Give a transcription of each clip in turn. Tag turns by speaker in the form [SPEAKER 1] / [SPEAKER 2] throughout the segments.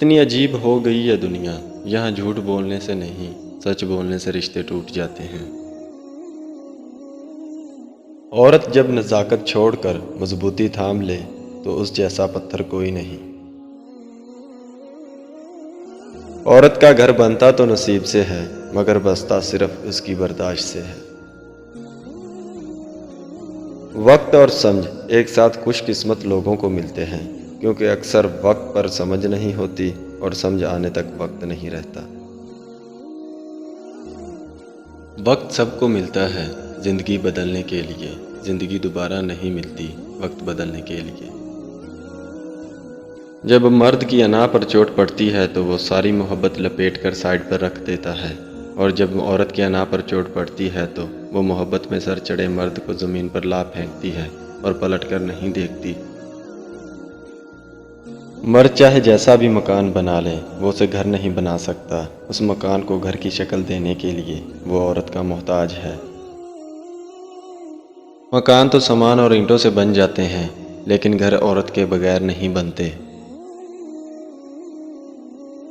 [SPEAKER 1] کتنی عجیب ہو گئی ہے دنیا، یہاں جھوٹ بولنے سے نہیں، سچ بولنے سے رشتے ٹوٹ جاتے ہیں۔ عورت جب نزاکت چھوڑ کر مضبوطی تھام لے تو اس جیسا پتھر کوئی نہیں۔ عورت کا گھر بنتا تو نصیب سے ہے، مگر بستا صرف اس کی برداشت سے ہے۔ وقت اور سمجھ ایک ساتھ خوش قسمت لوگوں کو ملتے ہیں، کیونکہ اکثر وقت پر سمجھ نہیں ہوتی اور سمجھ آنے تک وقت نہیں رہتا۔ وقت سب کو ملتا ہے زندگی بدلنے کے لیے، زندگی دوبارہ نہیں ملتی وقت بدلنے کے لیے۔ جب مرد کی انا پر چوٹ پڑتی ہے تو وہ ساری محبت لپیٹ کر سائیڈ پر رکھ دیتا ہے، اور جب عورت کی انا پر چوٹ پڑتی ہے تو وہ محبت میں سر چڑھے مرد کو زمین پر لا پھینکتی ہے اور پلٹ کر نہیں دیکھتی۔ مرد چاہے جیسا بھی مکان بنا لے، وہ اسے گھر نہیں بنا سکتا۔ اس مکان کو گھر کی شکل دینے کے لیے وہ عورت کا محتاج ہے۔ مکان تو سامان اور اینٹوں سے بن جاتے ہیں، لیکن گھر عورت کے بغیر نہیں بنتے۔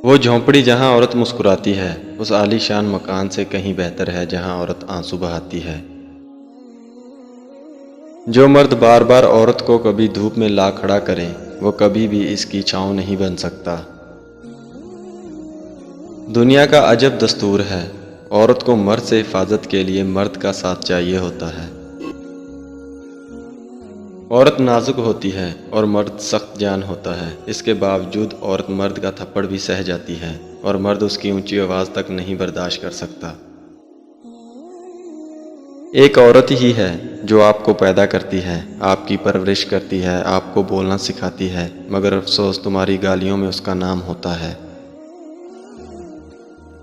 [SPEAKER 1] وہ جھونپڑی جہاں عورت مسکراتی ہے اس عالی شان مکان سے کہیں بہتر ہے جہاں عورت آنسو بہاتی ہے۔ جو مرد بار بار عورت کو کبھی دھوپ میں لا کھڑا کرے وہ کبھی بھی اس کی چھاؤں نہیں بن سکتا۔ دنیا کا عجب دستور ہے، عورت کو مرد سے حفاظت کے لیے مرد کا ساتھ چاہیے ہوتا ہے۔ عورت نازک ہوتی ہے اور مرد سخت جان ہوتا ہے، اس کے باوجود عورت مرد کا تھپڑ بھی سہ جاتی ہے اور مرد اس کی اونچی آواز تک نہیں برداشت کر سکتا۔ ایک عورت ہی ہے جو آپ کو پیدا کرتی ہے، آپ کی پرورش کرتی ہے، آپ کو بولنا سکھاتی ہے، مگر افسوس تمہاری گالیوں میں اس کا نام ہوتا ہے۔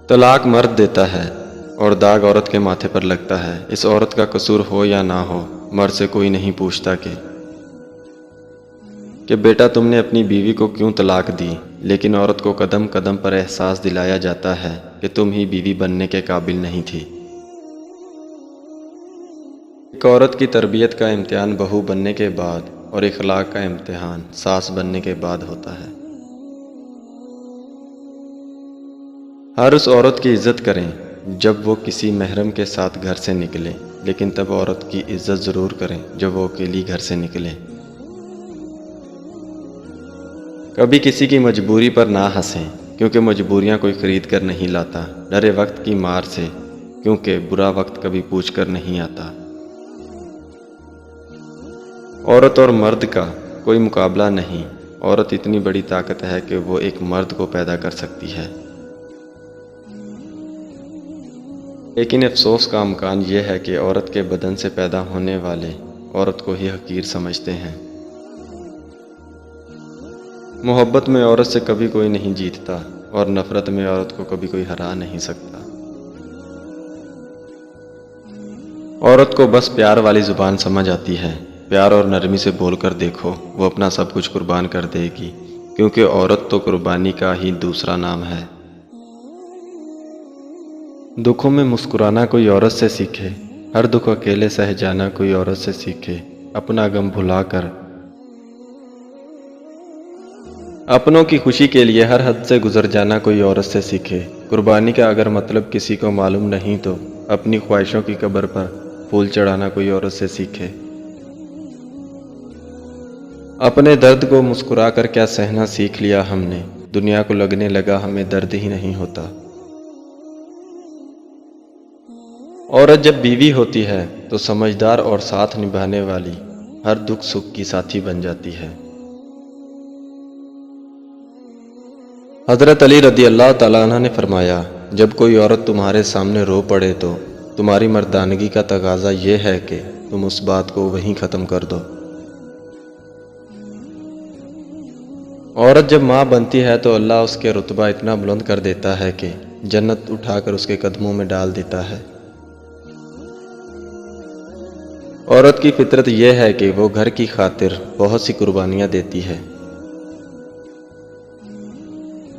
[SPEAKER 1] طلاق مرد دیتا ہے اور داغ عورت کے ماتھے پر لگتا ہے۔ اس عورت کا قصور ہو یا نہ ہو، مرد سے کوئی نہیں پوچھتا کہ بیٹا تم نے اپنی بیوی کو کیوں طلاق دی، لیکن عورت کو قدم قدم پر احساس دلایا جاتا ہے کہ تم ہی بیوی بننے کے قابل نہیں تھی۔ ایک عورت کی تربیت کا امتحان بہو بننے کے بعد اور اخلاق کا امتحان ساس بننے کے بعد ہوتا ہے۔ ہر اس عورت کی عزت کریں جب وہ کسی محرم کے ساتھ گھر سے نکلے، لیکن تب عورت کی عزت ضرور کریں جب وہ اکیلی گھر سے نکلے۔ کبھی کسی کی مجبوری پر نہ ہنسیں، کیونکہ مجبوریاں کوئی خرید کر نہیں لاتا۔ ڈرے وقت کی مار سے، کیونکہ برا وقت کبھی پوچھ کر نہیں آتا۔ عورت اور مرد کا کوئی مقابلہ نہیں، عورت اتنی بڑی طاقت ہے کہ وہ ایک مرد کو پیدا کر سکتی ہے۔ لیکن افسوس کا امکان یہ ہے کہ عورت کے بدن سے پیدا ہونے والے عورت کو ہی حقیر سمجھتے ہیں۔ محبت میں عورت سے کبھی کوئی نہیں جیتتا اور نفرت میں عورت کو کبھی کوئی ہرا نہیں سکتا۔ عورت کو بس پیار والی زبان سمجھ آتی ہے، پیار اور نرمی سے بول کر دیکھو، وہ اپنا سب کچھ قربان کر دے گی، کیونکہ عورت تو قربانی کا ہی دوسرا نام ہے۔ دکھوں میں مسکرانا کوئی عورت سے سیکھے، ہر دکھ اکیلے سہ جانا کوئی عورت سے سیکھے، اپنا غم بھلا کر اپنوں کی خوشی کے لیے ہر حد سے گزر جانا کوئی عورت سے سیکھے۔ قربانی کا اگر مطلب کسی کو معلوم نہیں تو اپنی خواہشوں کی قبر پر پھول چڑھانا کوئی عورت سے سیکھے۔ اپنے درد کو مسکرا کر کیا سہنا سیکھ لیا ہم نے، دنیا کو لگنے لگا ہمیں درد ہی نہیں ہوتا۔ عورت جب بیوی ہوتی ہے تو سمجھدار اور ساتھ نبھانے والی، ہر دکھ سکھ کی ساتھی بن جاتی ہے۔ حضرت علی رضی اللہ تعالیٰ عنہ نے فرمایا، جب کوئی عورت تمہارے سامنے رو پڑے تو تمہاری مردانگی کا تقاضا یہ ہے کہ تم اس بات کو وہیں ختم کر دو۔ عورت جب ماں بنتی ہے تو اللہ اس کے رتبہ اتنا بلند کر دیتا ہے کہ جنت اٹھا کر اس کے قدموں میں ڈال دیتا ہے۔ عورت کی فطرت یہ ہے کہ وہ گھر کی خاطر بہت سی قربانیاں دیتی ہے،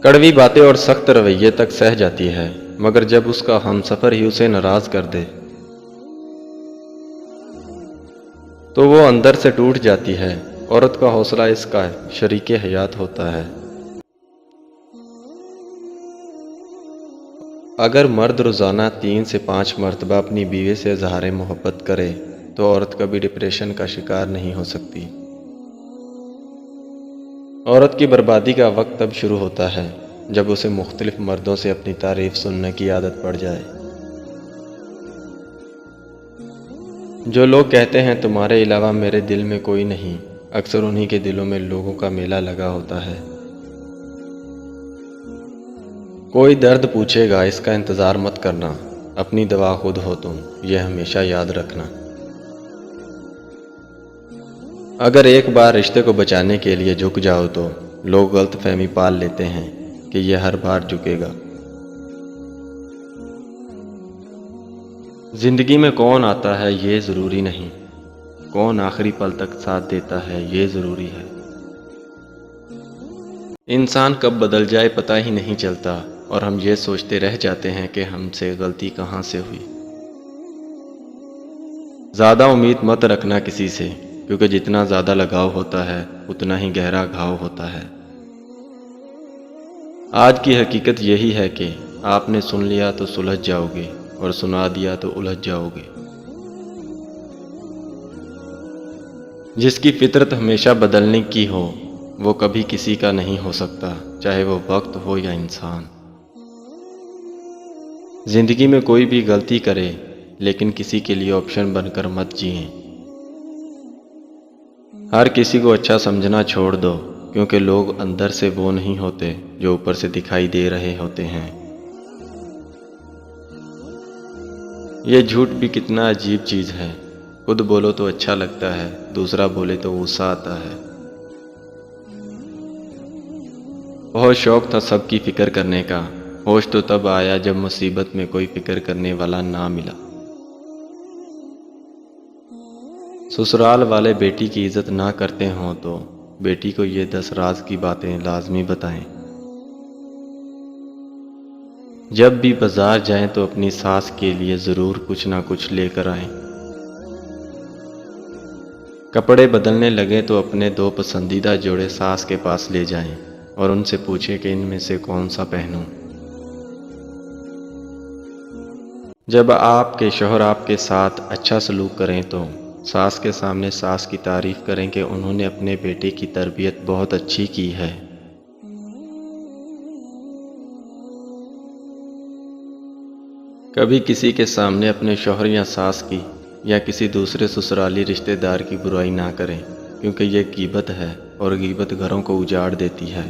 [SPEAKER 1] کڑوی باتیں اور سخت رویے تک سہ جاتی ہے، مگر جب اس کا ہمسفر ہی اسے ناراض کر دے تو وہ اندر سے ٹوٹ جاتی ہے۔ عورت کا حوصلہ اس کا شریک حیات ہوتا ہے۔ اگر مرد روزانہ 3 سے 5 مرتبہ اپنی بیوی سے اظہار محبت کرے تو عورت کبھی ڈپریشن کا شکار نہیں ہو سکتی۔ عورت کی بربادی کا وقت تب شروع ہوتا ہے جب اسے مختلف مردوں سے اپنی تعریف سننے کی عادت پڑ جائے۔ جو لوگ کہتے ہیں تمہارے علاوہ میرے دل میں کوئی نہیں، اکثر انہی کے دلوں میں لوگوں کا میلہ لگا ہوتا ہے۔ کوئی درد پوچھے گا، اس کا انتظار مت کرنا، اپنی دوا خود ہو تم، یہ ہمیشہ یاد رکھنا۔ اگر ایک بار رشتے کو بچانے کے لیے جھک جاؤ تو لوگ غلط فہمی پال لیتے ہیں کہ یہ ہر بار جھکے گا۔ زندگی میں کون آتا ہے یہ ضروری نہیں، کون آخری پل تک ساتھ دیتا ہے یہ ضروری ہے۔ انسان کب بدل جائے پتہ ہی نہیں چلتا، اور ہم یہ سوچتے رہ جاتے ہیں کہ ہم سے غلطی کہاں سے ہوئی۔ زیادہ امید مت رکھنا کسی سے، کیونکہ جتنا زیادہ لگاؤ ہوتا ہے اتنا ہی گہرا گھاؤ ہوتا ہے۔ آج کی حقیقت یہی ہے کہ آپ نے سن لیا تو سلجھ جاؤ گے، اور سنا دیا تو الجھ جاؤ گے۔ جس کی فطرت ہمیشہ بدلنے کی ہو وہ کبھی کسی کا نہیں ہو سکتا، چاہے وہ وقت ہو یا انسان۔ زندگی میں کوئی بھی غلطی کرے لیکن کسی کے لیے آپشن بن کر مت جئیں۔ ہر کسی کو اچھا سمجھنا چھوڑ دو، کیونکہ لوگ اندر سے وہ نہیں ہوتے جو اوپر سے دکھائی دے رہے ہوتے ہیں۔ یہ جھوٹ بھی کتنا عجیب چیز ہے، خود بولو تو اچھا لگتا ہے، دوسرا بولے تو غصہ آتا ہے۔ بہت شوق تھا سب کی فکر کرنے کا، ہوش تو تب آیا جب مصیبت میں کوئی فکر کرنے والا نہ ملا۔ سسرال والے بیٹی کی عزت نہ کرتے ہوں تو بیٹی کو یہ 10 راز کی باتیں لازمی بتائیں۔ جب بھی بازار جائیں تو اپنی ساس کے لیے ضرور کچھ نہ کچھ لے کر آئیں۔ کپڑے بدلنے لگیں تو اپنے 2 پسندیدہ جوڑے ساس کے پاس لے جائیں اور ان سے پوچھیں کہ ان میں سے کون سا پہنوں۔ جب آپ کے شوہر آپ کے ساتھ اچھا سلوک کریں تو ساس کے سامنے ساس کی تعریف کریں کہ انہوں نے اپنے بیٹے کی تربیت بہت اچھی کی ہے۔ کبھی کسی کے سامنے اپنے شوہر یا ساس کی یا کسی دوسرے سسرالی رشتہ دار کی برائی نہ کریں، کیونکہ یہ غیبت ہے اور غیبت گھروں کو اجاڑ دیتی ہے۔